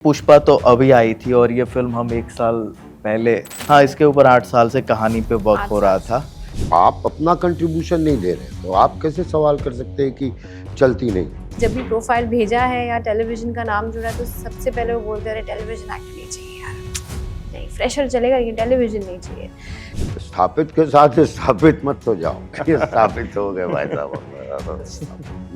पुष्पा तो अभी आई थी और ये फिल्म हम 1 साल पहले, हाँ, इसके ऊपर 8 साल से कहानी पे वर्क हो रहा था। आप अपना कंट्रीब्यूशन नहीं दे रहे तो आप कैसे सवाल कर सकते हैं कि चलती नहीं। जब भी प्रोफाइल भेजा है या टेलीविजन का नाम जुड़ा तो सबसे पहले वो बोलते रहे टेलीविजन एक्टर नहीं चाहिए यार, नहीं फ्रेशर चलेगा ये टेलीविजन नहीं चाहिए। स्थापित के साथ स्थापित मत हो जाओ। ये स्थापित हो गए भाई साहब।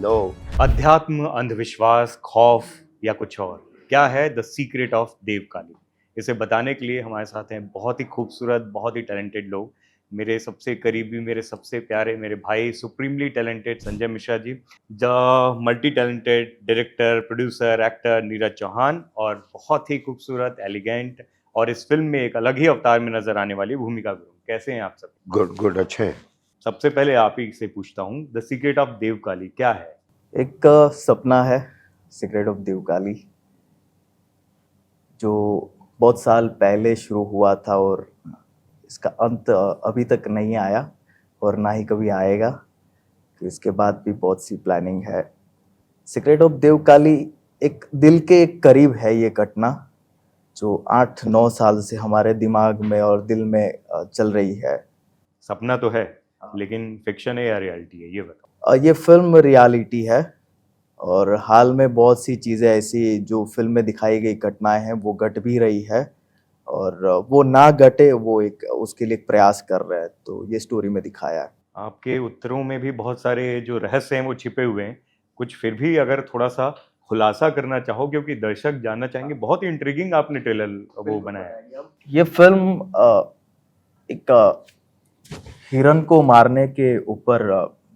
नो। अध्यात्म, अंधविश्वास, खौफ या कुछ और, क्या है द सीक्रेट ऑफ देवकाली? इसे बताने के लिए हमारे साथ हैं बहुत ही खूबसूरत, बहुत ही टैलेंटेड लोग। मेरे सबसे करीबी, मेरे सबसे प्यारे, मेरे भाई, supremely talented Sanjay Mishra ji, the multi talented director, producer, actor Neeraj Chauhan, और बहुत ही खूबसूरत, एलिगेंट और इस फिल्म में एक अलग ही अवतार में नजर आने वाली भूमिका गुरु। कैसे हैं आप सब? गुड गुड, अच्छे हैं। सबसे पहले आप ही से पूछता हूँ, द सीक्रेट ऑफ देवकाली क्या है? एक सपना है सीक्रेट ऑफ देवकाली, जो बहुत साल पहले शुरू हुआ था और इसका अंत अभी तक नहीं आया और ना ही कभी आएगा। तो इसके बाद भी बहुत सी प्लानिंग है। सीक्रेट ऑफ देवकाली एक दिल के एक करीब है ये घटना, जो 8-9 साल से हमारे दिमाग में और दिल में चल रही है। सपना तो है, लेकिन फिक्शन है या रियलिटी है, ये बताओ। ये फिल्म रियलिटी है और हाल में बहुत सी चीज़ें ऐसी जो फिल्म में दिखाई गई घटनाएं हैं वो घट भी रही है और वो ना घटे वो एक उसके लिए एक प्रयास कर रहे हैं, तो ये स्टोरी में दिखाया है। आपके उत्तरों में भी बहुत सारे जो रहस्य हैं वो छिपे हुए हैं। कुछ फिर भी अगर थोड़ा सा खुलासा करना चाहो, क्योंकि दर्शक जानना चाहेंगे। बहुत ही इंट्रिगिंग आपने ट्रेलर वो बनाया है। ये फिल्म एक हिरन को मारने के ऊपर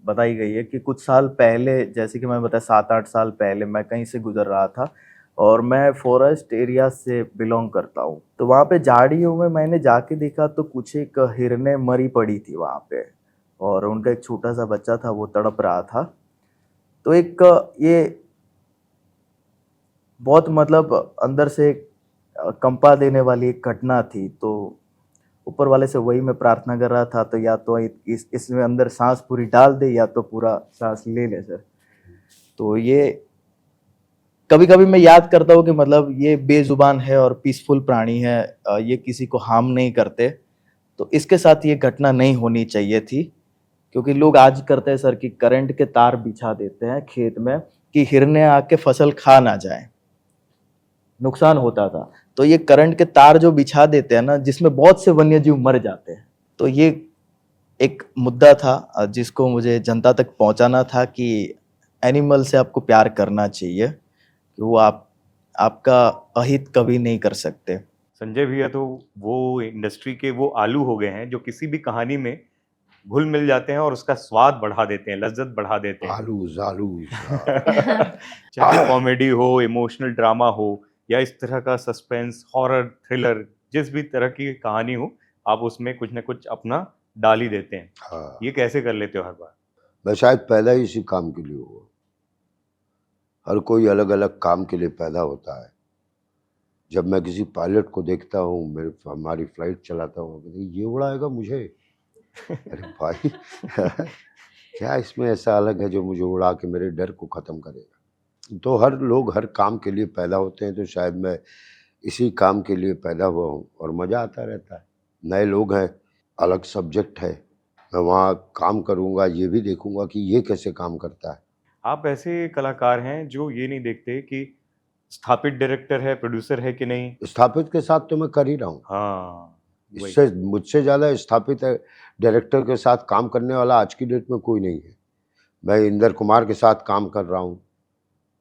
बताई गई है कि कुछ साल पहले, जैसे कि मैं बताया 7-8 साल पहले मैं कहीं से गुजर रहा था और मैं फॉरेस्ट एरिया से बिलोंग करता हूँ। तो वहाँ पे झाड़ियों में मैंने जाके देखा तो कुछ एक हिरनें मरी पड़ी थी वहाँ पे और उनका एक छोटा सा बच्चा था, वो तड़प रहा था। तो एक ये बहुत मतलब अंदर से कंपा देने वाली एक घटना थी। तो ऊपर वाले से वही मैं प्रार्थना कर रहा था, तो या तो इसमें अंदर सांस पूरी डाल दे या तो पूरा सांस ले ले सर। तो ये कभी कभी मैं याद करता हूँ कि मतलब ये बेजुबान है और पीसफुल प्राणी है, ये किसी को हार्म नहीं करते। तो इसके साथ ये घटना नहीं होनी चाहिए थी, क्योंकि लोग आज करते हैं सर कि करंट के तार बिछा देते हैं खेत में कि हिरने आके फसल खा ना जाए, नुकसान होता था। तो ये करंट के तार जो बिछा देते हैं ना, जिसमें बहुत से वन्य जीव मर जाते हैं। तो ये एक मुद्दा था जिसको मुझे जनता तक पहुंचाना था कि एनिमल से आपको प्यार करना चाहिए, कि वो आपका अहित कभी नहीं कर सकते। संजय भैया तो वो इंडस्ट्री के वो आलू हो गए हैं जो किसी भी कहानी में घुल मिल जाते हैं और उसका स्वाद बढ़ा देते हैं, लज्जत बढ़ा देते हैं। आलू चाहे कॉमेडी हो, इमोशनल ड्रामा हो, या इस तरह का सस्पेंस, हॉरर, थ्रिलर, जिस भी तरह की कहानी हो, आप उसमें कुछ ना कुछ अपना डाल ही देते हैं। हाँ, ये कैसे कर लेते हो हर बार? मैं शायद पैदा ही इसी काम के लिए हुआ। हर कोई अलग अलग काम के लिए पैदा होता है। जब मैं किसी पायलट को देखता हूँ, हमारी फ्लाइट चलाता हूँ, कहते हैं, ये उड़ाएगा मुझे। अरे भाई क्या इसमें ऐसा अलग है जो मुझे उड़ा के मेरे डर को ख़त्म करेगा। तो हर लोग हर काम के लिए पैदा होते हैं, तो शायद मैं इसी काम के लिए पैदा हुआ हूँ और मज़ा आता रहता है। नए लोग हैं, अलग सब्जेक्ट है, मैं वहाँ काम करूँगा, ये भी देखूँगा कि ये कैसे काम करता है। आप ऐसे कलाकार हैं जो ये नहीं देखते कि स्थापित डायरेक्टर है, प्रोड्यूसर है कि नहीं। स्थापित के साथ तो मैं कर ही रहा हूँ। हाँ, वही। इससे मुझसे ज़्यादा स्थापित है डायरेक्टर के साथ काम करने वाला आज की डेट में कोई नहीं है। मैं इंदर कुमार के साथ काम कर रहा हूँ।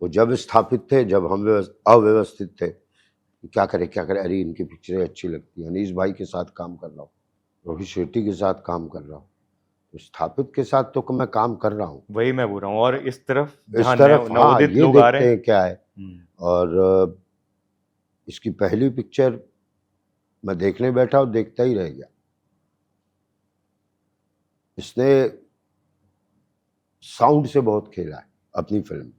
वो जब स्थापित थे, जब हम अव्यवस्थित थे, क्या करें, अरे इनकी पिक्चरें अच्छी लगती हैं। अनीस भाई के साथ काम कर रहा हूँ, रोहित शेट्टी के साथ काम कर रहा हूँ। तो स्थापित के साथ तो मैं काम कर रहा हूँ। वही मैं बोल रहा हूँ। और इस तरफ इस जहाँ तरफ हाँ, नवोदित ये लोग आ रहे देखते हैं क्या है। हैं। और इसकी पहली पिक्चर मैं देखने बैठा और देखता ही रह गया। इसने साउंड से बहुत खेला है अपनी फिल्म में।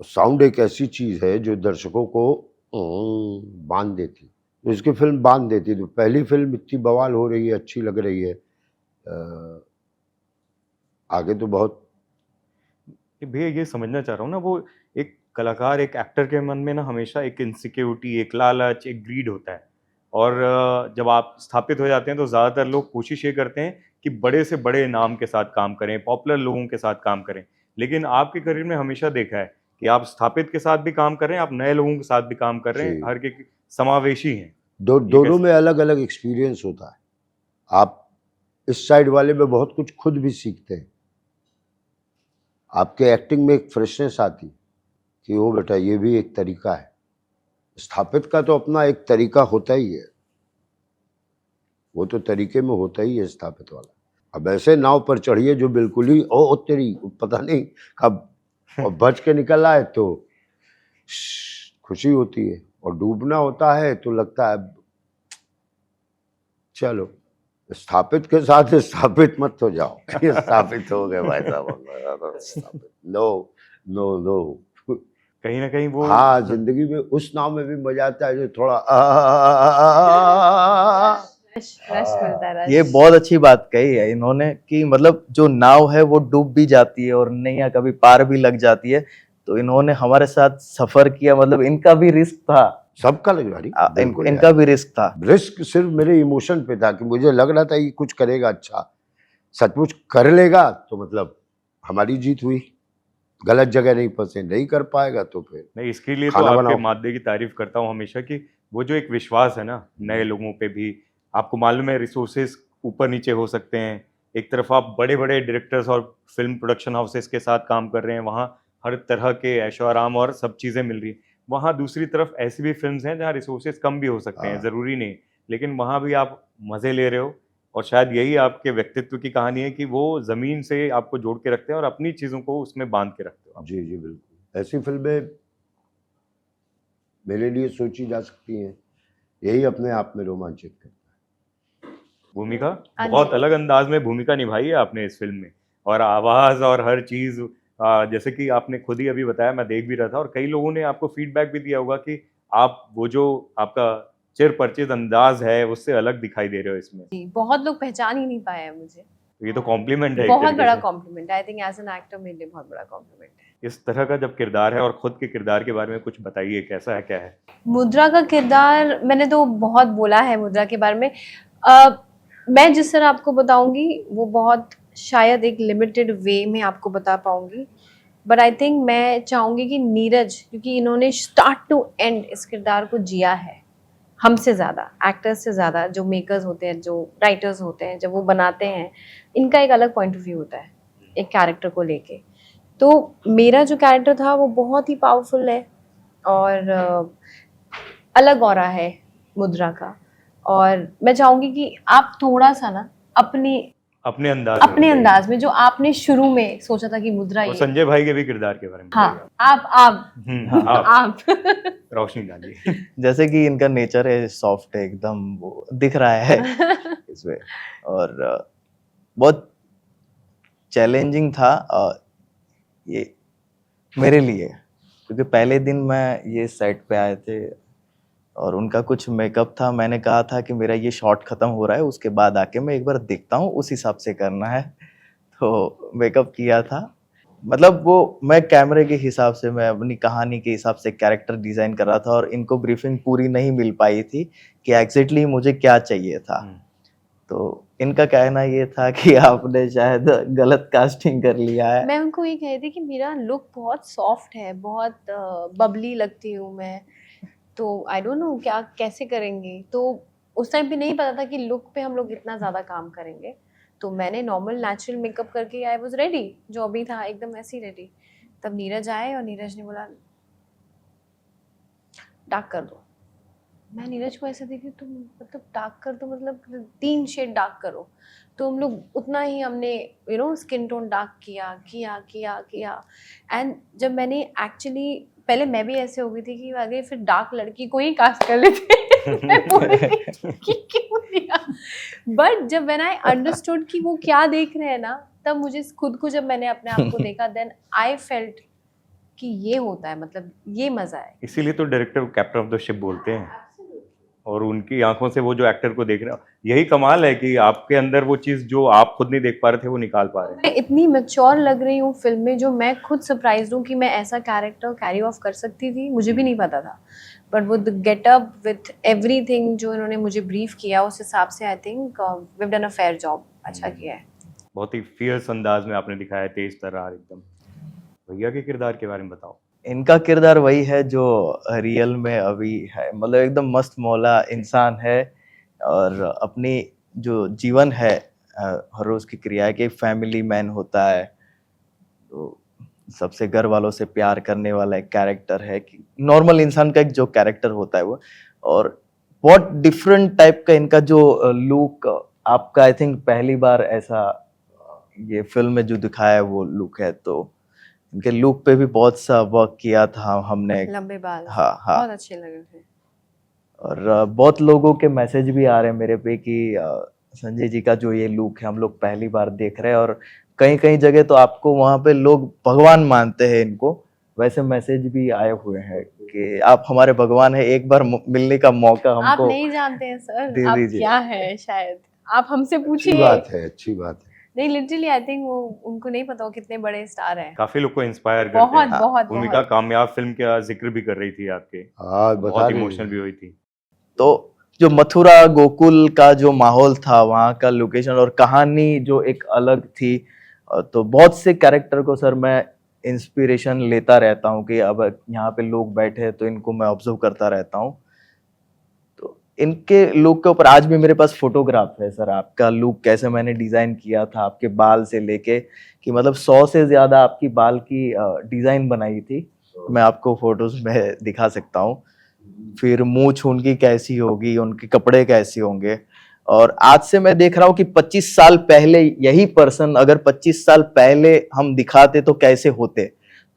साउंड एक ऐसी चीज है जो दर्शकों को बांध देती। तो इसकी फिल्म बांध देती। तो पहली फिल्म इतनी बवाल हो रही है, अच्छी लग रही है, आगे तो बहुत। भैया ये समझना चाह रहा हूँ ना, वो एक कलाकार, एक एक्टर के मन में ना हमेशा एक इनसिक्योरिटी, एक लालच, एक ग्रीड होता है। और जब आप स्थापित हो जाते हैं तो ज़्यादातर लोग कोशिश ये करते हैं कि बड़े से बड़े नाम के साथ काम करें, पॉपुलर लोगों के साथ काम करें। लेकिन आपके करियर में हमेशा देखा है कि आप स्थापित के साथ भी काम कर रहे हैं, आप नए लोगों के साथ भी काम कर रहे हैं, जी। हर के समावेशी हैं। दोनों कैसे? में अलग अलग एक्सपीरियंस होता है। आप इस साइड वाले में बहुत कुछ खुद भी सीखते हैं। आपके एक्टिंग में एक फ्रेशनेस आती कि ओ बेटा ये भी एक तरीका है। स्थापित का तो अपना एक तरीका होता ही है, वो तो तरीके में होता ही है स्थापित वाला। अब ऐसे नाव पर चढ़िए जो बिल्कुल ही ओ तेरी पता नहीं कब और बच के निकल आए तो खुशी होती है, और डूबना होता है तो लगता है चलो स्थापित के साथ स्थापित मत हो जाओ। ये स्थापित हो गए भाई साहब। No no no. कहीं ना कहीं वो हाँ, जिंदगी में उस नाव में भी मजा आता है जो थोड़ा रश मिलता है, रश। ये बहुत अच्छी बात कही है इन्होंने कि मतलब जो नाव है वो डूब भी जाती है और नैया कभी पार भी लग जाती है। तो इन्होंने हमारे साथ सफर किया, मतलब इनका भी रिस्क था। सबका लग रहा बिल्कुल इनका भी रिस्क था। रिस्क सिर्फ मेरे इमोशन पे था कि मुझे लग रहा था कि कुछ करेगा अच्छा, सचमुच कर लेगा तो मतलब हमारी जीत हुई। गलत जगह नहीं फंसे, नहीं कर पाएगा तो फिर नहीं, इसके लिए तो खाना आपके बनाओ। मादे की तारीफ करता हूँ हमेशा कि वो जो एक विश्वास है ना नए लोगों पे भी, आपको मालूम है रिसोर्सेज ऊपर नीचे हो सकते हैं। एक तरफ आप बड़े बड़े डायरेक्टर्स और फिल्म प्रोडक्शन हाउसेस के साथ काम कर रहे हैं, वहाँ हर तरह के ऐशो आराम और सब चीज़ें मिल रही हैं। वहाँ दूसरी तरफ ऐसी भी फिल्म्स हैं जहाँ रिसोर्सेज कम भी हो सकते हैं, हाँ। ज़रूरी नहीं, लेकिन वहाँ भी आप मज़े ले रहे हो। और शायद यही आपके व्यक्तित्व की कहानी है कि वो ज़मीन से आपको जोड़ के रखते हैं और अपनी चीज़ों को उसमें बांध के रखते हो आप। जी जी बिल्कुल, ऐसी फिल्में मेरे लिए सोची जा सकती हैं, यही अपने आप में रोमांचित करता है। भूमिका हाँ बहुत जी। अलग अंदाज में भूमिका निभाई है आपने इस फिल्म में, और आवाज़ और हर चीज़ जैसे कि आपने खुद ही अभी बताया, मैं देख भी रहा था और कई लोगों ने आपको फीडबैक भी दिया होगा कि आप वो जो आपका चिर परिचित अंदाज है उससे अलग दिखाई दे रहे हो इसमें। जी, बहुत लोग पहचान ही नहीं पाए हैं मुझे। तो ये तो कॉम्प्लीमेंट है एक बहुत तरीके बड़ा से। Compliment, I think as an actor मेरे लिए बहुत बड़ा कॉम्प्लीमेंट है। इस तरह का जब किरदार है और खुद के किरदार के बारे में कुछ बताइए, कैसा है, क्या है? मुद्रा का किरदार मैंने तो बहुत बोला है मुद्रा के बारे में। मैं जिस तरह आपको बताऊंगी वो बहुत शायद एक लिमिटेड वे में आपको बता पाऊंगी, बट आई थिंक मैं चाहूंगी कि नीरज, क्योंकि इन्होंने स्टार्ट टू एंड इस किरदार को जिया है हमसे ज़्यादा, एक्टर्स से ज़्यादा। जो मेकर्स होते हैं, जो राइटर्स होते हैं, जब वो बनाते हैं, इनका एक अलग पॉइंट ऑफ व्यू होता है एक कैरेक्टर को लेके। तो मेरा जो कैरेक्टर था वो बहुत ही पावरफुल है और अलग ऑरा है मुद्रा का। और मैं चाहूंगी कि आप थोड़ा सा ना अपने अंदाज में अपने बताइए। अंदाज में जो आपने शुरू में सोचा था कि मुद्रा और ये, संजय भाई के भी किरदार के बारे में बताइए हाँ, आप आप आप रोशनी डालिए। जैसे कि इनका नेचर है सॉफ्ट है एकदम, वो दिख रहा है इसमें। और बहुत चैलेंजिंग था ये मेरे लिए, क्योंकि पहले दिन मैं ये सेट पे आए थे और उनका कुछ मेकअप था। मैंने कहा था कि मेरा ये शॉट खत्म हो रहा है, उसके बाद आके मैं एक बार देखता हूँ, उस हिसाब से करना है। तो मेकअप किया था, मतलब वो मैं कैमरे के हिसाब से, मैं अपनी कहानी के हिसाब से कैरेक्टर डिजाइन कर रहा था और इनको ब्रीफिंग पूरी नहीं मिल पाई थी कि एग्जैक्टली मुझे क्या चाहिए था। तो इनका कहना ये था कि आपने शायद गलत कास्टिंग कर लिया है। मैं उनको ये कह रही थी कि मेरा लुक बहुत सॉफ्ट है, बहुत बबली लगती हूँ मैं, तो आई डोंट नो क्या कैसे करेंगे। तो उस टाइम पे नहीं पता था कि लुक पे हम लोग इतना ज़्यादा काम करेंगे। तो मैंने नॉर्मल नेचुरल मेकअप करके आई वाज रेडी, जो अभी था एकदम ऐसी रेडी। तब नीरज आए और नीरज ने बोला डार्क कर दो। मैं नीरज को ऐसे देखी, तुम मतलब डार्क कर दो मतलब 3 शेड डार्क करो। तो हम लोग उतना ही हमने स्किन टोन डार्क किया किया किया किया। एंड जब मैंने एक्चुअली, पहले मैं भी ऐसे हो गई थी कि आगे फिर डार्क लड़की को ही कास्ट कर लेते मैं बोल रही थी कि क्यों दिया। बट जब व्हेन आई अंडरस्टूड कि वो क्या देख रहे हैं ना, तब मुझे खुद को, जब मैंने अपने आप को देखा, देन आई फेल्ट कि ये होता है, मतलब ये मजा है। इसीलिए तो डायरेक्टर को कैप्टन ऑफ द शिप बोलते हैं। और उनकी आंखों से वो जो एक्टर को देख रहे हो, यही कमाल है कि आपके अंदर वो चीज़ जो आप खुद नहीं देख पा रहे थे वो निकाल पा रहे हैं। मैं इतनी मैच्योर लग रही हूँ फिल्म में, जो मैं खुद सरप्राइज हूँ कि मैं ऐसा कैरेक्टर कैरी ऑफ कर सकती थी, मुझे भी नहीं पता था। But with the getup, with everything जो इन्होंने मुझे ब्रीफ किया, उस हिसाब से I think we have done a fair job, अच्छा किया है। बहुत ही फियर्स अंदाज में आपने दिखाया है, तेज तर्रार एकदम। भैया के किरदार के बारे में बताओ। इनका किरदार वही है जो रियल में अभी है, मतलब एकदम मस्त मौला इंसान है और अपनी जो जीवन है हर रोज की क्रिया के फैमिली मैन होता है, तो सबसे घर वालों से प्यार करने वाला एक कैरेक्टर है कि नॉर्मल इंसान का एक जो कैरेक्टर होता है वो, और बहुत डिफरेंट टाइप का इनका जो लुक आपका आई थिंक पहली बार ऐसा ये फिल्म में जो दिखाया है वो लुक है, तो इनके लुक पे भी बहुत सा वर्क किया था हमने। लंबे बाल, हाँ हाँ, बहुत अच्छे लगे थे। और बहुत लोगों के मैसेज भी आ रहे हैं मेरे पे कि संजय जी का जो ये लुक है हम लोग पहली बार देख रहे हैं, और कहीं कहीं जगह तो आपको वहाँ पे लोग भगवान मानते हैं इनको, वैसे मैसेज भी आए हुए हैं कि आप हमारे भगवान है, एक बार मिलने का मौका आप हमको नहीं जानते हैं सर दे आप दीजिए। क्या है, शायद आप हमसे अच्छी पूछिए। बात है, अच्छी बात है। नहीं, लिटरली आई थिंक वो, उनको नहीं पता वो कितने बड़े स्टार हैं। काफी लोग को इंस्पायर करते बहुत हैं। बहुत भूमिका बहुत। कामयाब फिल्म का जिक्र भी कर रही थी आपके, हाँ, बता बहुत रही इमोशनल है। भी हुई थी। तो जो मथुरा गोकुल का जो माहौल था, वहाँ का लोकेशन और कहानी जो एक अलग थी, तो बहुत से कैरेक्टर को सर मैं इंस्पिरेशन लेता रहता हूँ कि अब यहाँ पे लोग बैठे हैं तो इनको मैं ऑब्जर्व करता रहता हूँ, तो इनके लुक के ऊपर आज भी मेरे पास फोटोग्राफ है सर, आपका लुक कैसे मैंने डिजाइन किया था, आपके बाल से लेके कि मतलब 100 से ज्यादा आपकी बाल की डिजाइन बनाई थी, मैं आपको फोटोज में दिखा सकता हूँ। फिर मूंछ उनकी कैसी होगी, उनके कपड़े कैसे होंगे, और आज से मैं देख रहा हूँ कि 25 साल पहले यही पर्सन अगर 25 साल पहले हम दिखाते तो कैसे होते,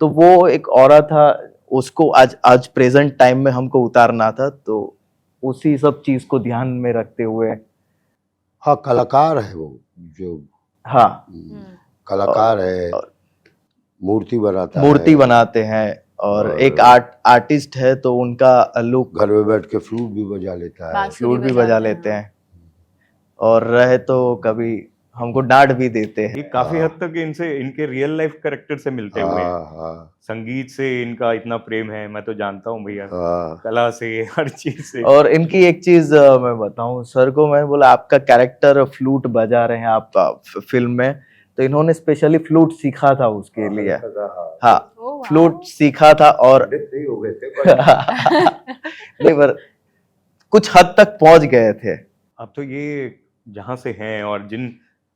तो वो एक औरत था, उसको आज आज प्रेजेंट टाइम में हमको उतारना था, तो उसी सब चीज को ध्यान में रखते हुए। हाँ, कलाकार है वो जो हाँ, कलाकार है, और मूर्ति बनाता मूर्ति है, बनाते हैं, और और एक आर्टिस्ट है तो उनका लुक, घर में बैठ के फ्लूट भी बजा लेता है। बांसुरी फ्लूट भी बजा बजाते लेते हैं। हैं, और रहे तो कभी हमको डांट भी देते हैं। ये काफी हद तक इनसे, इनके रियल लाइफ कैरेक्टर से मिलते हुए हैं। हाँ हाँ संगीत से इनका इतना प्रेम है, मैं तो जानता हूँ भैया, हाँ। कला से, हर चीज से। और इनकी एक चीज मैं बताऊं सर को, मैंने बोला आपका कैरेक्टर फ्लूट बजा रहे हैं आप फिल्म में, तो इन्होंने स्पेशली फ्लूट सीखा था उसके लिए। हाँ, Oh, wow. फ्लूट सीखा था, और नहीं हो गए थे नहीं पर कुछ हद तक पहुंच गए थे। अब तो ये जहाँ से हैं और जिन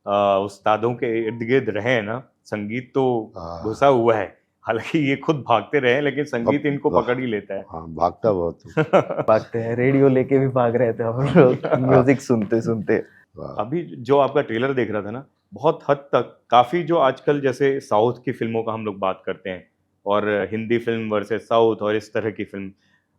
उस्तादों के इर्द गिर्द रहे हैं ना, संगीत तो हाँ। घुसा हुआ है। हालांकि ये खुद भागते रहे, लेकिन संगीत इनको पकड़ ही लेता है। हाँ, भागता बहुत हूँ। भागते हैं, रेडियो लेके भी भाग रहे थे हम लोग म्यूजिक सुनते सुनते। वाह। अभी जो आपका ट्रेलर देख रहा था ना, बहुत हद तक काफी जो आजकल जैसे साउथ की फिल्मों का हम लोग बात करते हैं, और हिंदी फिल्म वर्सेस साउथ और इस तरह की फिल्म,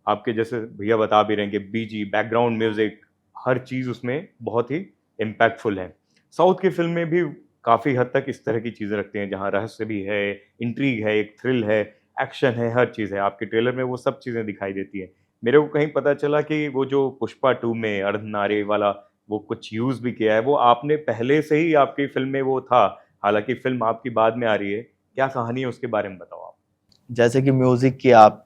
आपके जैसे भैया बता भी रहे हैं कि बीजी, बैकग्राउंड म्यूजिक, हर चीज उसमें बहुत ही इम्पैक्टफुल है। साउथ की फिल्म में भी काफी हद तक इस तरह की चीजें रखते हैं, जहाँ रहस्य भी है, इंट्रीग है, एक थ्रिल है, एक्शन है, हर चीज है। आपके ट्रेलर में वो सब चीजें दिखाई देती है। मेरे को कहीं पता चला कि वो जो पुष्पा 2 में अर्धनारी वाला वो कुछ यूज भी किया है, वो आपने पहले से ही आपकी फिल्म में वो था। हालांकि फिल्म आपकी बाद में आ रही है, क्या कहानी है उसके बारे में बताओ आप। जैसे कि म्यूजिक की आप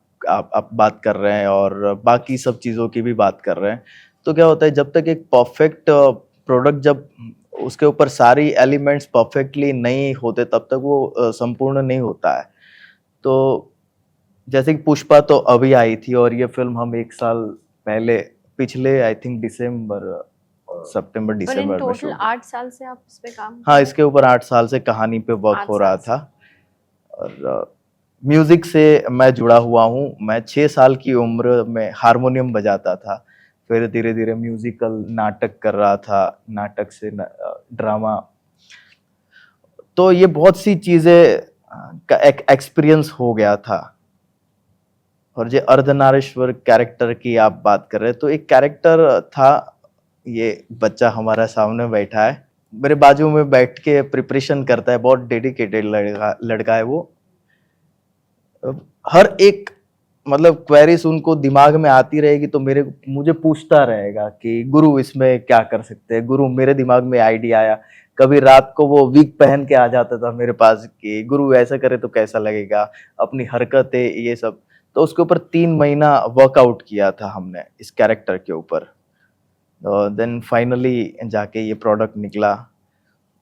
बात कर रहे हैं और बाकी सब चीज़ों की भी बात कर रहे हैं, तो क्या होता है जब तक एक परफेक्ट प्रोडक्ट, जब उसके ऊपर सारी एलिमेंट्स परफेक्टली नहीं होते तब तक वो संपूर्ण नहीं होता है। तो जैसे कि पुष्पा तो अभी आई थी, और ये फिल्म हम 1 साल पहले, पिछले आई थिंक सितंबर पर इन दिसंबर में टोटल शूट। 8 साल से आप इस पे काम कर हाँ, रहे इसके ऊपर 8 साल से कहानी पे वर्क 8 हो रहा साल था, और म्यूजिक से मैं जुड़ा हुआ हूँ। मैं 6 साल की उम्र में हारमोनियम बजाता था, फिर धीरे धीरे म्यूजिकल नाटक कर रहा था, नाटक से ड्रामा, तो ये बहुत सी चीजें का एक एक्सपीरियंस हो गया था। और जो अर्धनारीश्वर कैरेक्टर की आप बात कर रहे हैं, तो एक कैरेक्टर था, ये बच्चा हमारा सामने बैठा है, मेरे बाजू में बैठ के प्रिपरेशन करता है, बहुत डेडिकेटेड लड़का है वो। हर एक मतलब क्वेरीज उनको दिमाग में आती रहेगी तो मुझे पूछता रहेगा कि गुरु इसमें क्या कर सकते हैं। गुरु मेरे दिमाग में आइडिया आया, कभी रात को वो विग पहन के आ जाता था मेरे पास कि गुरु ऐसा करे तो कैसा लगेगा, अपनी हरकतें ये सब। तो उसके ऊपर 3 महीना वर्कआउट किया था हमने इस कैरेक्टर के ऊपर। देन फाइनली जाके ये प्रोडक्ट निकला।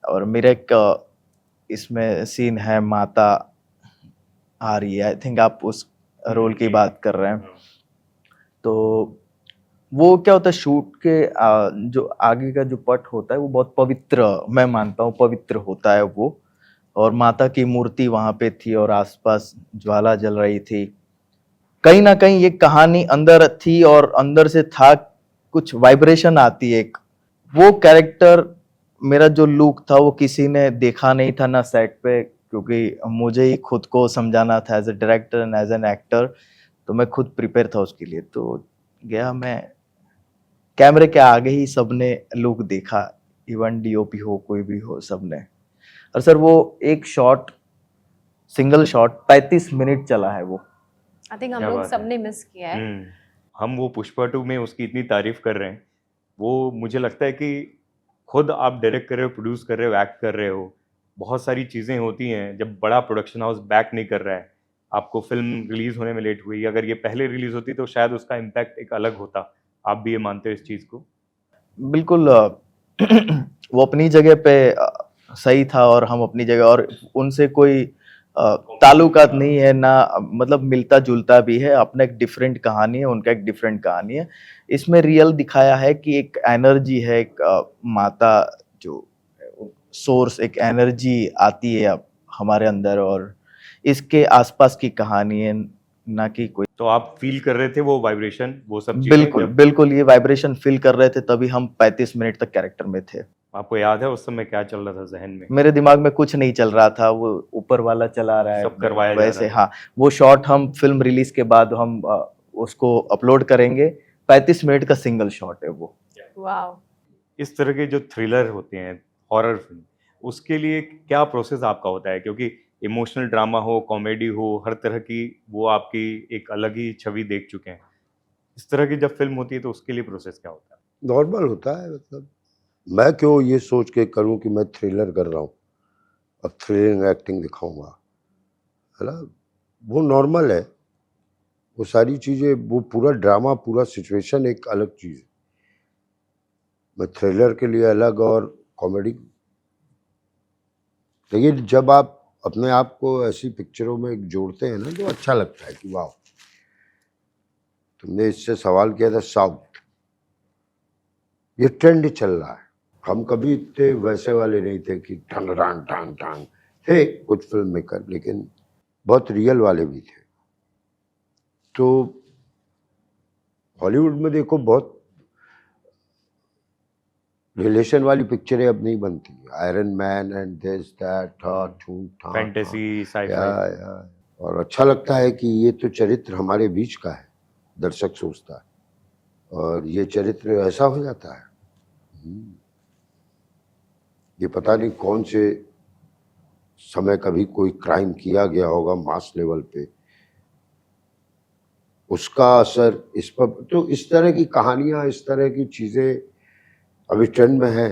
और मेरा एक इसमें सीन है, माता आ रही है, आई थिंक आप उस रोल की बात कर रहे हैं। तो वो क्या होता है, शूट के जो आगे का जो पट होता है वो बहुत पवित्र, मैं मानता हूँ पवित्र होता है वो। और माता की मूर्ति वहां पे थी और आसपास ज्वाला जल रही थी। कहीं ना कहीं ये कहानी अंदर थी और अंदर से था, कुछ वाइब्रेशन आती है एक। वो कैरेक्टर, मेरा जो लुक था वो किसी ने देखा नहीं था ना सेट पे, क्योंकि मुझे ही खुद को समझाना था as a director and as an actor. तो मैं खुद प्रिपेयर था उसके लिए। तो गया मैं, कैमरे के आगे ही सबने लुक देखा, इवन डीओपी हो कोई भी हो, सबने। और सर वो एक शॉट, सिंगल शॉट 35 मिनट चला है वो। आई थिंक हम क्या लोग बात है। सबने मिस किया है। हम वो पुष्पा 2 में उसकी इतनी तारीफ कर रहे हैं, वो मुझे लगता है कि खुद आप डायरेक्ट कर रहे हो, प्रोड्यूस कर रहे हो, एक्ट कर रहे हो, बहुत सारी चीज़ें होती हैं जब बड़ा प्रोडक्शन हाउस बैक नहीं कर रहा है। आपको फिल्म रिलीज होने में लेट हुई, अगर ये पहले रिलीज होती तो शायद उसका इम्पैक्ट एक अलग होता। आप भी ये मानते हो इस चीज़ को? बिल्कुल। वो अपनी जगह पे सही था और हम अपनी जगह, और उनसे कोई ताल्लुकात नहीं है ना, मतलब मिलता जुलता भी है। अपना एक डिफरेंट कहानी है, उनका एक डिफरेंट कहानी है। इसमें रियल दिखाया है कि एक एनर्जी है, एक माता जो सोर्स, एक एनर्जी आती है अब हमारे अंदर, और इसके आसपास की कहानी है, ना कि कोई। तो आप फील कर रहे थे वो वाइब्रेशन, वो सब चीज़ें बिल्कुल जब बिल्कुल, ये वाइब्रेशन फील कर रहे थे, तभी हम 35 मिनट तक कैरेक्टर में थे। आपको याद है उस समय क्या चल रहा था जहन में? मेरे दिमाग में कुछ नहीं चल रहा था, वो ऊपर वाला चला रहा है सब करवाया जा वैसे। रहा था। हाँ, वो शॉट हम फिल्म रिलीज के बाद हम उसको अपलोड करेंगे। 35 मिनट का सिंगल शॉट है वो। वाओ। इस तरह के जो थ्रिलर होते हैं, हॉरर फिल्म, उसके लिए क्या प्रोसेस आपका होता है? क्योंकि इमोशनल ड्रामा हो, कॉमेडी हो, हर तरह की वो आपकी एक अलग ही छवि देख चुके हैं। इस तरह की जब फिल्म होती है तो उसके लिए प्रोसेस क्या होता है? नॉर्मल होता है, मतलब मैं क्यों ये सोच के करूं कि मैं थ्रिलर कर रहा हूँ, अब थ्रिलिंग एक्टिंग दिखाऊंगा, है ना। वो नॉर्मल है, वो सारी चीज़ें, वो पूरा ड्रामा, पूरा सिचुएशन एक अलग चीज़ है। मैं थ्रिलर के लिए अलग और कॉमेडी। लेकिन जब आप अपने आप को ऐसी पिक्चरों में जोड़ते हैं ना, तो अच्छा लगता है कि वाह। तुमने इससे सवाल किया था साउथ, ये ट्रेंड चल रहा है। हम कभी इतने वैसे वाले नहीं थे कि टांग टांग टांग टांग थे कुछ फिल्म मेकर, लेकिन बहुत रियल वाले भी थे। तो हॉलीवुड में देखो, बहुत रिलेशन वाली पिक्चरें अब नहीं बनती। Iron man and this that fantasy, या, साईफाई। या। और अच्छा लगता है कि ये तो चरित्र हमारे बीच का है, दर्शक सोचता है, और ये चरित्र ऐसा हो जाता है। ये पता नहीं कौन से समय कभी कोई क्राइम किया गया होगा मास लेवल पे, उसका असर इस पर। तो इस तरह की कहानियां, इस तरह की चीजें अभी ट्रेंड में है।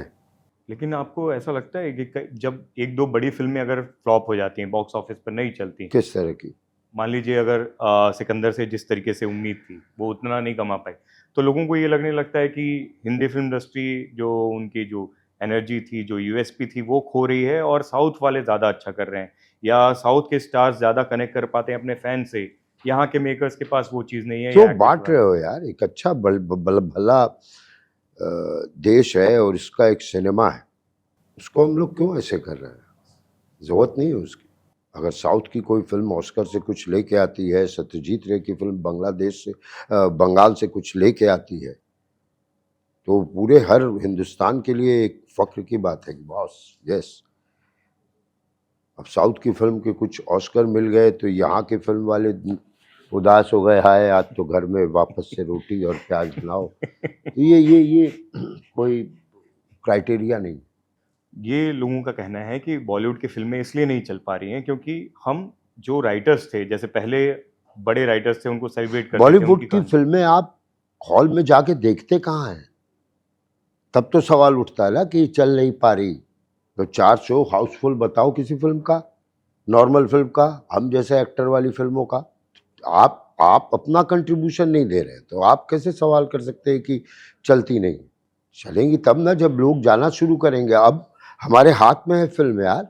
लेकिन आपको ऐसा लगता है कि जब एक दो बड़ी फिल्में अगर फ्लॉप हो जाती हैं, बॉक्स ऑफिस पर नहीं चलती, किस तरह की? मान लीजिए अगर सिकंदर से जिस तरीके से उम्मीद थी वो उतना नहीं कमा पाई, तो लोगों को ये लगने लगता है कि हिंदी फिल्म इंडस्ट्री जो उनकी जो एनर्जी थी, जो यूएसपी थी, वो खो रही है और साउथ वाले ज़्यादा अच्छा कर रहे हैं, या साउथ के स्टार्स ज़्यादा कनेक्ट कर पाते हैं अपने फैन से, यहाँ के मेकर्स के पास वो चीज़ नहीं है। क्यों या बांट रहे हो यार? एक अच्छा भला देश है और इसका एक सिनेमा है, उसको हम लोग क्यों ऐसे कर रहे हैं? जरूरत नहीं है उसकी। अगर साउथ की कोई फिल्म ऑस्कर से कुछ लेके आती है, सत्यजीत रे की फिल्म बांग्लादेश से बंगाल से कुछ लेके आती है, तो पूरे हर हिंदुस्तान के लिए एक फख्र की बात है कि बॉस यस। अब साउथ की फिल्म के कुछ ऑस्कर मिल गए तो यहाँ के फिल्म वाले उदास हो गए, हाय आज तो घर में वापस से रोटी और प्याज बनाओ। तो ये कोई क्राइटेरिया नहीं। ये लोगों का कहना है कि बॉलीवुड की फिल्में इसलिए नहीं चल पा रही हैं क्योंकि हम जो राइटर्स थे, जैसे पहले बड़े राइटर्स थे उनको सेलिब्रेट करते थे बॉलीवुड उनकी की कहानी। फिल्में आप हॉल में जाके देखते कहाँ हैं? तब तो सवाल उठता है ना कि चल नहीं पा रही, तो 4 शो हाउसफुल बताओ किसी फिल्म का, नॉर्मल फिल्म का, हम जैसे एक्टर वाली फिल्मों का। आप अपना कंट्रीब्यूशन नहीं दे रहे, तो आप कैसे सवाल कर सकते हैं कि चलती नहीं? चलेंगी तब ना जब लोग जाना शुरू करेंगे। अब हमारे हाथ में है फिल्म यार,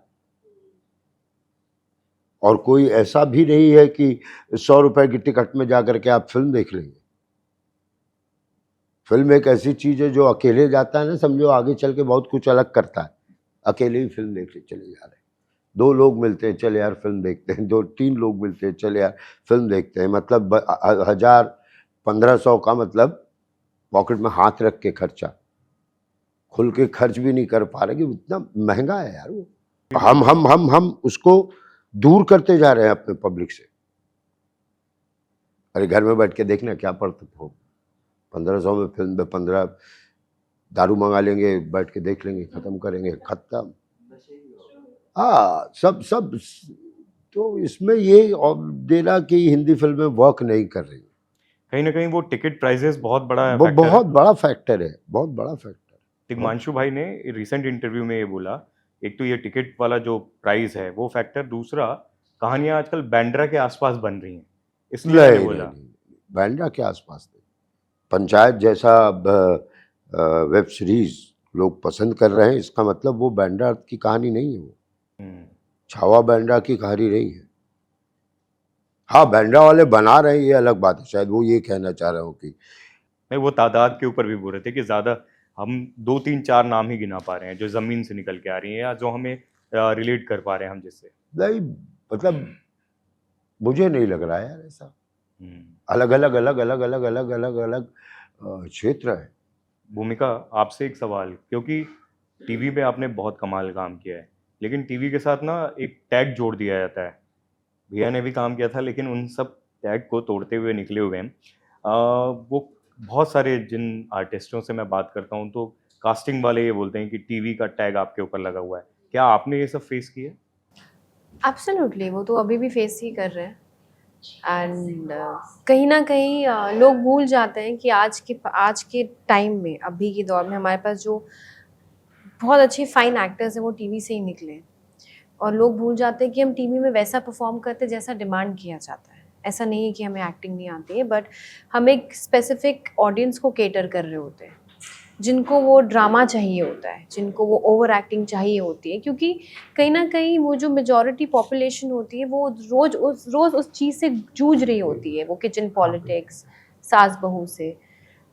और कोई ऐसा भी नहीं है कि 100 रुपए की टिकट में जाकर के आप फिल्म देख लेंगे। फिल्म एक ऐसी चीज है जो अकेले जाता है ना, समझो आगे चल के बहुत कुछ अलग करता है। अकेले ही फिल्म देख के चले जा रहे हैं, 2 लोग मिलते हैं, चले यार फिल्म देखते हैं, 2-3 लोग मिलते हैं, चले यार फिल्म देखते हैं। मतलब 1000-1500 का मतलब पॉकेट में हाथ रख के खर्चा, खुल के खर्च भी नहीं कर पा रहे कि इतना महंगा है यार वो। हम उसको दूर करते जा रहे हैं अपने पब्लिक से। अरे घर में बैठ के देखना क्या पड़ता हो, 1500 में फिल्म में 15 दारू मंगा लेंगे, बैठ के देख लेंगे, खत्म करेंगे, खत्म। हाँ, सब तो इसमें ये और देना कि हिंदी फिल्में वर्क नहीं कर रही, कहीं ना कहीं वो टिकट प्राइसेस बहुत बड़ा वो फैक्टर है। बहुत बड़ा फैक्टर है, बहुत बड़ा फैक्टर। तिग्मांशु भाई ने रिसेंट इंटरव्यू में ये बोला, एक तो ये टिकट वाला जो प्राइस है वो फैक्टर, दूसरा कहानियां आजकल बैंड्रा के आसपास बन रही हैं, इसलिए मैंने नहीं बोला। नहीं, बांद्रा के आसपास नहीं। पंचायत जैसा वेब सीरीज लोग पसंद कर रहे हैं, इसका मतलब वो बांद्रा की कहानी नहीं है, वो हम्म, छावा बांद्रा की कहानी नहीं है। हाँ, बांद्रा वाले बना रहे हैं ये अलग बात है, शायद वो ये कहना चाह रहे हो कि नहीं, वो तादाद के ऊपर भी बोल रहे थे कि ज्यादा हम 2-3-4 नाम ही गिना पा रहे हैं जो जमीन से निकल के आ रही हैं या जो हमें रिलेट कर पा रहे हैं हम जिससे। नहीं, मतलब मुझे नहीं लग रहा है यार ऐसा। हम्म। अलग अलग अलग अलग अलग अलग अलग अलग क्षेत्र है। भूमिका, आपसे एक सवाल, क्योंकि टीवी पे आपने बहुत कमाल काम किया है, लेकिन टीवी के साथ ना एक टैग जोड़ दिया जाता है। भैया ने भी काम किया था, लेकिन उन सब टैग को तोड़ते हुए निकले हुए हैं। वो बहुत सारे जिन आर्टिस्टों से मैं बात करता हूँ तो कास्टिंग वाले ये बोलते हैं कि टीवी का टैग आपके ऊपर लगा हुआ है। क्या आपने ये सब फेस किया? एब्सोल्युटली, वो तो अभी भी फेस ही कर रहे हैं। एंड कहीं ना कहीं लोग भूल जाते हैं कि आज के टाइम में, अभी के दौर में हमारे पास जो बहुत अच्छे फाइन एक्टर्स हैं वो टीवी से ही निकले हैं। और लोग भूल जाते हैं कि हम टीवी में वैसा परफॉर्म करते हैं जैसा डिमांड किया जाता है। ऐसा नहीं है कि हमें एक्टिंग नहीं आती है, बट हम एक स्पेसिफिक ऑडियंस को केटर कर रहे होते हैं, जिनको वो ड्रामा चाहिए होता है, जिनको वो ओवर एक्टिंग चाहिए होती है। क्योंकि कहीं ना कहीं वो जो मेजॉरिटी पॉपुलेशन होती है वो रोज़ उस चीज़ से जूझ रही होती है, वो किचन पॉलिटिक्स, सास बहू से।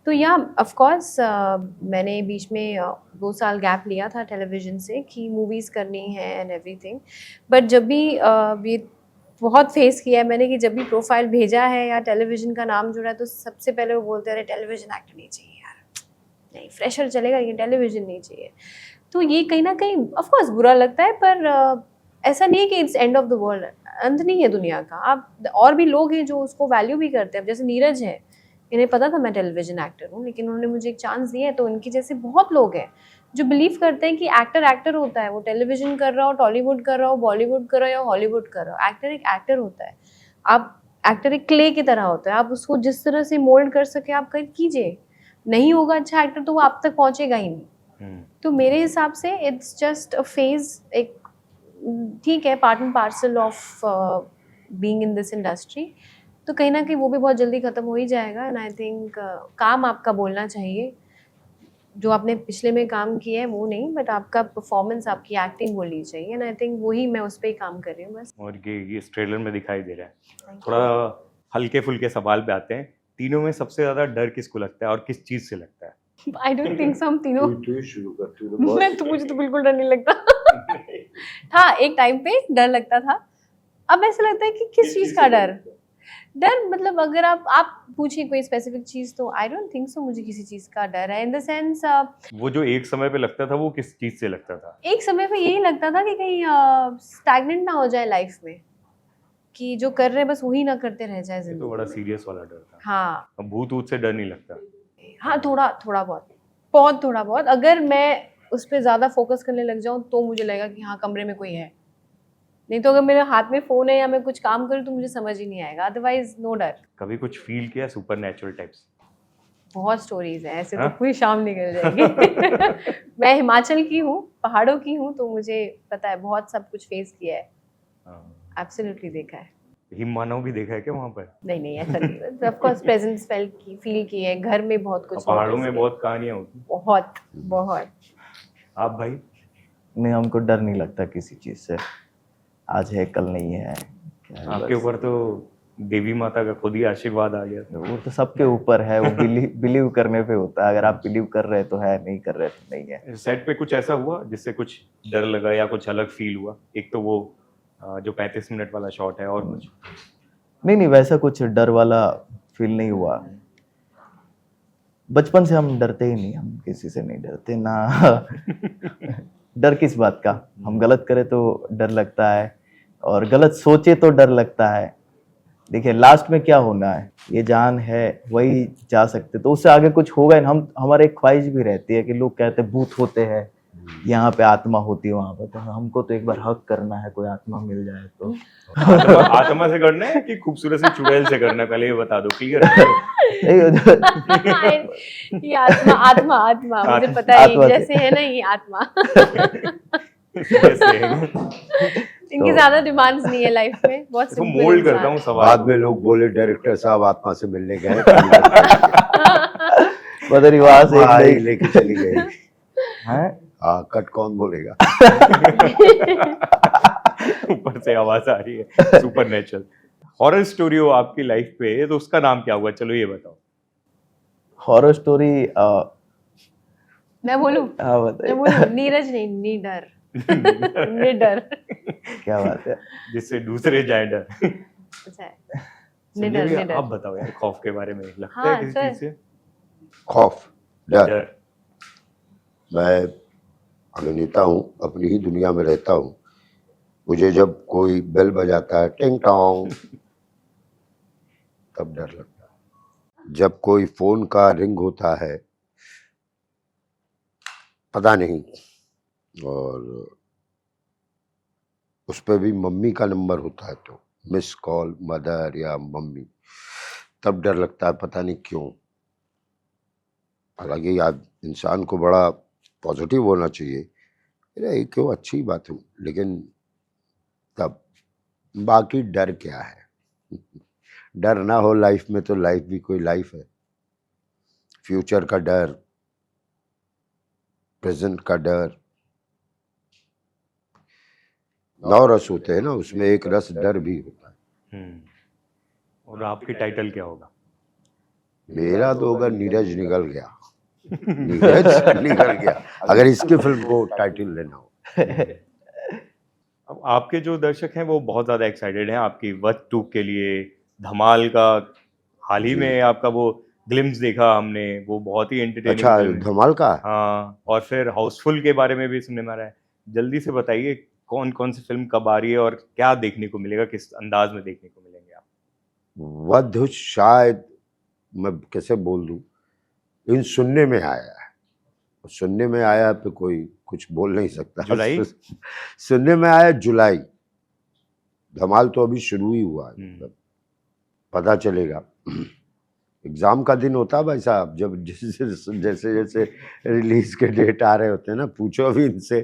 तो या ऑफ कोर्स मैंने बीच में 2 साल गैप लिया था टेलीविज़न से कि मूवीज़ करनी है एंड एवरीथिंग। बट जब भी ये बहुत फेस किया है मैंने कि जब भी प्रोफाइल भेजा है या टेलीविज़न का नाम जुड़ा है तो सबसे पहले वो बोलते हैं, अरे टेलीविज़न एक्टर नहीं चाहिए यार, नहीं फ्रेशर चलेगा लेकिन टेलीविज़न नहीं चाहिए। तो ये कहीं ना कहीं ऑफ कोर्स बुरा लगता है, पर ऐसा नहीं है कि it's end of the world, अंत नहीं है दुनिया का। आप और भी लोग हैं जो उसको वैल्यू भी करते हैं। अब जैसे नीरज है, इन्हें पता था मैं टेलीविज़न एक्टर हूँ, लेकिन उन्होंने मुझे एक चांस दिया है। तो उनकी जैसे बहुत लोग हैं जो बिलीव करते हैं कि एक्टर एक्टर होता है, वो टेलीविज़न कर रहा हो, टॉलीवुड कर रहा हो, बॉलीवुड कर रहा हो या हॉलीवुड कर रहा हो, एक्टर एक एक्टर होता है। आप एक्टर एक क्ले की तरह होता है, आप उसको जिस तरह से मोल्ड कर सके आप कर कीजिए। नहीं होगा अच्छा एक्टर तो वो आप तक पहुँचेगा ही नहीं। तो मेरे हिसाब से इट्स जस्ट अ फेज, एक ठीक है, part and parcel of being in this industry. तो कहीं ना कहीं वो भी बहुत जल्दी ख़त्म हो ही जाएगा। एंड आई थिंक काम आपका बोलना चाहिए, जो आपने पिछले में काम किया है वो नहीं, बट आपका परफॉर्मेंस, आपकी एक्टिंग बोलनी चाहिए। एंड आई थिंक वही मैं उस पर ही काम कर रही हूँ बस। और ये इस ट्रेलर में दिखाई दे रहा है। Thank you. थोड़ा हल्के फुल्के सवाल पे आते हैं। तीनों में सबसे ज्यादा डर किसको लगता है और किस चीज से लगता है? आई डोंट थिंक सो हम तीनों तू शुरू कर, तू मैं तो, मुझे तो बिल्कुल डर नहीं लगता। हाँ, एक टाइम पे डर लगता था, अब ऐसा लगता है कि किस चीज़ का डर। मतलब अगर आप पूछिए कोई स्पेसिफिक चीज़, तो आई डोंट थिंक सो मुझे किसी चीज़ का डर है। इन द सेंस वो जो एक समय पे लगता था वो किस चीज से लगता था? एक समय पे यही लगता था कि कहीं स्टैग्नेंट ना हो जाए लाइफ में, कि जो कर रहे हैं बस वही ना करते रह जाए ये तो जिंदगी। बड़ा सीरियस वाला डर था। हाँ अब भूत ऊत से डर नहीं लगता? हाँ, थोड़ा थोड़ा बहुत थोड़ा बहुत। अगर मैं उस पर ज़्यादा फोकस करने लग जाऊँ तो मुझे लगेगा कि हाँ कमरे में कोई है, नहीं तो अगर मेरे हाथ में फोन है या मैं कुछ काम करूँ तो मुझे समझ ही नहीं आएगा, अदरवाइज नो डर। कभी कुछ फील किया सुपर नेचुरल टाइप्स? बहुत स्टोरीज हैं ऐसे, तो हाँ? पूरी शाम निकल जाएगी। मैं हिमाचल की हूँ, पहाड़ों की हूँ, तो मुझे पता है, बहुत सब कुछ फेस किया है, एब्सोल्युटली देखा है। हिम मानव भी देखा है क्या वहाँ पर? नहीं नहीं ऐसा नहीं, ऑफ कोर्स प्रेजेंस फील की है, घर में बहुत कुछ पहाड़ों notice में किया। बहुत कहानियां होती। बहुत बहुत। आप भाई? नहीं, हमको डर नहीं लगता किसी चीज़ से, आज है कल नहीं है, क्या है आपके बस। ऊपर तो देवी माता का खुद ही आशीर्वाद आ गया। वो तो सबके ऊपर है, वो बिलीव करने पे होता है, अगर आप बिलीव कर रहे तो है, नहीं कर रहे तो नहीं है। सेट पे कुछ ऐसा हुआ जिससे कुछ डर लगा या कुछ अलग फील हुआ? एक तो वो जो 35 मिनट वाला शॉट है, और कुछ? नहीं, वैसा कुछ डर वाला फील नहीं हुआ। बचपन से हम डरते ही नहीं, हम किसी से नहीं डरते ना। डर किस बात का, हम गलत करें तो डर लगता है, और गलत सोचे तो डर लगता है। देखिए लास्ट में क्या होना है, ये जान है वही जा सकते, तो उससे आगे कुछ होगा नहीं। हम, हमारे एक ख्वाहिश भी रहती है कि लोग कहते हैं भूत होते हैं, यहाँ पे आत्मा होती है वहां पर, तो हमको तो एक बार हक करना है, कोई आत्मा मिल जाए तो। आत्मा से करना है कि खूबसूरत से चुड़ैल से करना है, पहले ये बता दो, क्लियर है? ये आत्मा आत्मा आत्मा मुझे पता है, आत्मा एक से। जैसे है ना ये आत्मा। ऐसे है। इनकी तो- ज्यादा डिमांड्स नहीं है लाइफ में, बहुत इसको सिंपल मोल्ड इंसान करता हूँ है। सवाल। बाद में लोग बोले डायरेक्टर साहब आत्मा से मिलने गए, पता नहीं वहां से आत्मा आई एक लेके चली गई। हैं? हाँ, कट कौन बोलेगा? ऊपर से आवाज आ रही है, सुपर नेचुरल। हॉरर स्टोरी हो आपकी लाइफ पे, तो उसका नाम क्या हुआ, चलो ये बताओ। हॉरर स्टोरी, मैं बोलूं? हाँ मैं बताइए। बोलूं? नीरज नहीं, निडर। निडर। क्या बात है। जिससे दूसरे जाए डर। अच्छा है। संजय निडर भैया, निडर। आप बताओ यार, खौफ के बारे में लगता हाँ, है किसी सर। चीज से? खौफ, डर। डर। मैं अभिनेता हूँ, अपनी ही दुनिया में रहता हूँ। मुझे जब कोई बेल बजाता है टिंग टोंग, तब डर लगता है। जब कोई फोन का रिंग होता है, पता नहीं, और उस पर भी मम्मी का नंबर होता है, तो मिस कॉल मदर या मम्मी, तब डर लगता है, पता नहीं क्यों। हालांकि आज इंसान को बड़ा पॉजिटिव होना चाहिए, अरे क्यों, अच्छी बात है, लेकिन तब बाकी डर क्या है? डर ना हो लाइफ में तो लाइफ भी कोई लाइफ है। फ्यूचर का डर, प्रेजेंट का डर, 9 रस होते हैं ना, उसमें एक रस डर भी होता है। और आपकी टाइटल क्या होगा? मेरा तो होगा नीरज निकल गया। नीरज निकल गया, अगर इसकी फिल्म को टाइटल लेना हो। अब आपके जो दर्शक हैं वो बहुत ज्यादा एक्साइटेड हैं आपकी वध 2 के लिए। धमाल का हाल ही जी। में आपका वो ग्लिम्स देखा हमने, वो बहुत ही एंटरटेनिंग अच्छा, फिल्म है। धमाल का? हाँ, और फिर हाउसफुल के बारे में भी सुनने में आ रहा है। जल्दी से बताइए कौन कौन सी फिल्म कब आ रही है और क्या देखने को मिलेगा, किस अंदाज में देखने को मिलेंगे आप? वध शायद, मैं कैसे बोल दूं, इन सुनने में आया है, सुनने में आया पे कोई कुछ बोल नहीं सकता। जुलाई? सुनने में आया जुलाई। धमाल तो अभी शुरू ही हुआ है, मतलब पता चलेगा। एग्जाम का दिन होता है भाई साहब, जब जैसे जैसे जैसे रिलीज के डेट आ रहे होते हैं ना, पूछो अभी इनसे।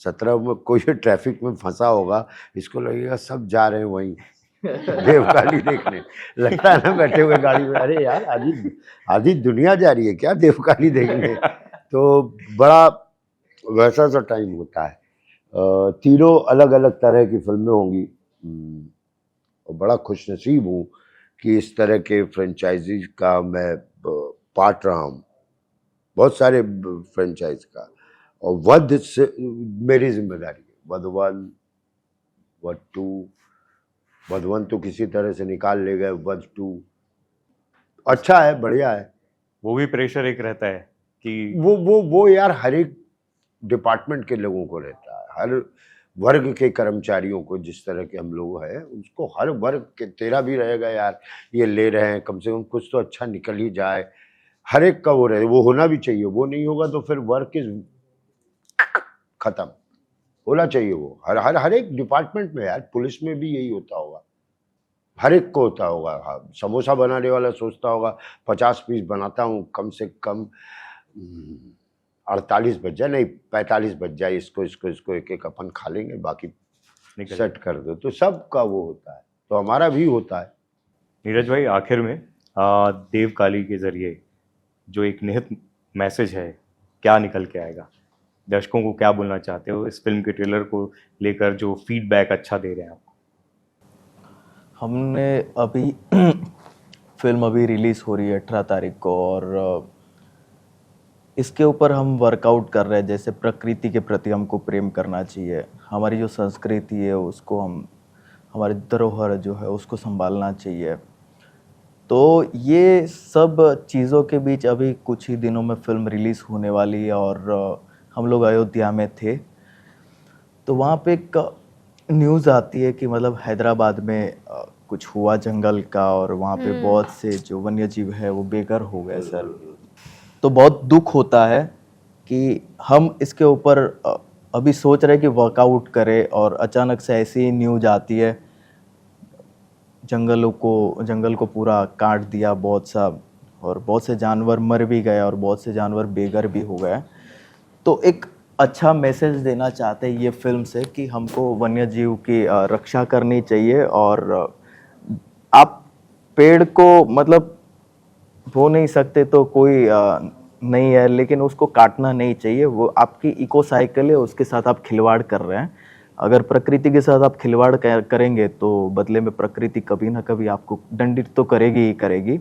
17 में कोई ट्रैफिक में फंसा होगा, इसको लगेगा सब जा रहे हैं वहीं देवकाली देखने, लगता है ना बैठे हुए गाड़ी में, अरे यार आधी दुनिया जा रही है क्या देवकाली देखने। तो बड़ा वैसा सा टाइम होता है। तीनों अलग अलग तरह की फिल्में होंगी, और बड़ा खुशनसीब हूँ कि इस तरह के फ्रेंचाइजी का मैं पार्ट रहा हूँ, बहुत सारे फ्रेंचाइज का। और वध से मेरी जिम्मेदारी है, वध 1, वध 2, वध 1 तो किसी तरह से निकाल ले गए, वध 2 अच्छा है, बढ़िया है। वो भी प्रेशर एक रहता है कि वो यार हर एक डिपार्टमेंट के लोगों को रहता है, हर वर्ग के कर्मचारियों को, जिस तरह के हम लोग हैं उसको हर वर्ग के, तेरा भी रहेगा यार, ये ले रहे हैं, कम से कम कुछ तो अच्छा निकल ही जाए, हर एक का वो रहे, वो होना भी चाहिए। वो नहीं होगा तो फिर वर्क इज खत्म, होना चाहिए वो हर एक डिपार्टमेंट में यार, पुलिस में भी यही होता होगा, हर एक को होता होगा। हाँ, समोसा बनाने वाला सोचता होगा 50 पीस बनाता हूँ, कम से कम 48 बज जाए, नहीं 45 बज जाए, इसको एक एक अपन खा लेंगे, बाकी निकल सेट कर दो। तो सबका वो होता है, तो हमारा भी होता है। नीरज भाई, आखिर में देव काली के जरिए जो एक निहित मैसेज है, क्या निकल के आएगा? दर्शकों को क्या बोलना चाहते हो इस फिल्म के ट्रेलर को लेकर, जो फीडबैक अच्छा दे रहे हैं आपको? हमने अभी फिल्म अभी रिलीज़ हो रही है 18 तारीख को, और इसके ऊपर हम वर्कआउट कर रहे हैं। जैसे प्रकृति के प्रति हमको प्रेम करना चाहिए, हमारी जो संस्कृति है उसको हमारी धरोहर जो है उसको संभालना चाहिए। तो ये सब चीज़ों के बीच अभी कुछ ही दिनों में फिल्म रिलीज़ होने वाली है, और हम लोग अयोध्या में थे, तो वहाँ पे एक न्यूज़ आती है कि मतलब हैदराबाद में कुछ हुआ जंगल का, और वहाँ पे बहुत से जो वन्य जीव है वो बेघर हो गए सर। तो बहुत दुख होता है कि हम इसके ऊपर अभी सोच रहे हैं कि वर्कआउट करें, और अचानक से ऐसी न्यूज़ आती है, जंगल को पूरा काट दिया बहुत सा, और बहुत से जानवर मर भी गए और बहुत से जानवर बेघर भी हो गए। तो एक अच्छा मैसेज देना चाहते हैं ये फिल्म से कि हमको वन्य जीव की रक्षा करनी चाहिए, और आप पेड़ को मतलब बो नहीं सकते तो कोई नहीं है, लेकिन उसको काटना नहीं चाहिए। वो आपकी इको साइकिल है, उसके साथ आप खिलवाड़ कर रहे हैं। अगर प्रकृति के साथ आप खिलवाड़ करेंगे तो बदले में प्रकृति कभी ना कभी आपको दंडित तो करेगी ही करेगी।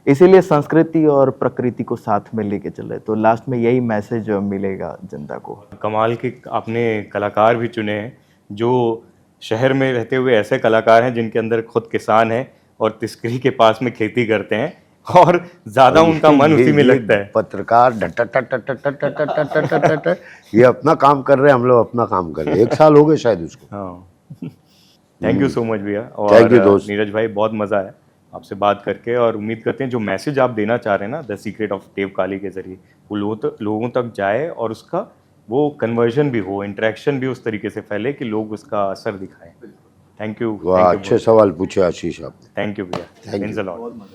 इसीलिए संस्कृति और प्रकृति को साथ में लेके चले, तो लास्ट में यही मैसेज मिलेगा जनता को। कमाल के आपने कलाकार भी चुने हैं, जो शहर में रहते हुए ऐसे कलाकार हैं जिनके अंदर खुद किसान हैं और तिस्करी के पास में खेती करते हैं, और ज़्यादा उनका मन उसी में लगता है। पत्रकार ये अपना काम कर रहे हैं, हम लोग अपना काम कर रहे हैं। 1 साल हो गए शायद उसको। हाँ, थैंक यू सो मच भैया। Thank you, और दोस्त। नीरज भाई, बहुत मज़ा आया आपसे बात करके, और उम्मीद करते हैं जो मैसेज आप देना चाह रहे हैं ना द सीक्रेट ऑफ देव काली के जरिए, वो लोगों तक जाए, और उसका वो कन्वर्जन भी हो, इंटरेक्शन भी उस तरीके से फैले कि लोग उसका असर दिखाएं। Thank you. वाह, अच्छे सवाल पूछे आशीष आपने। थैंक यू भैया। Thank you. Means a lot.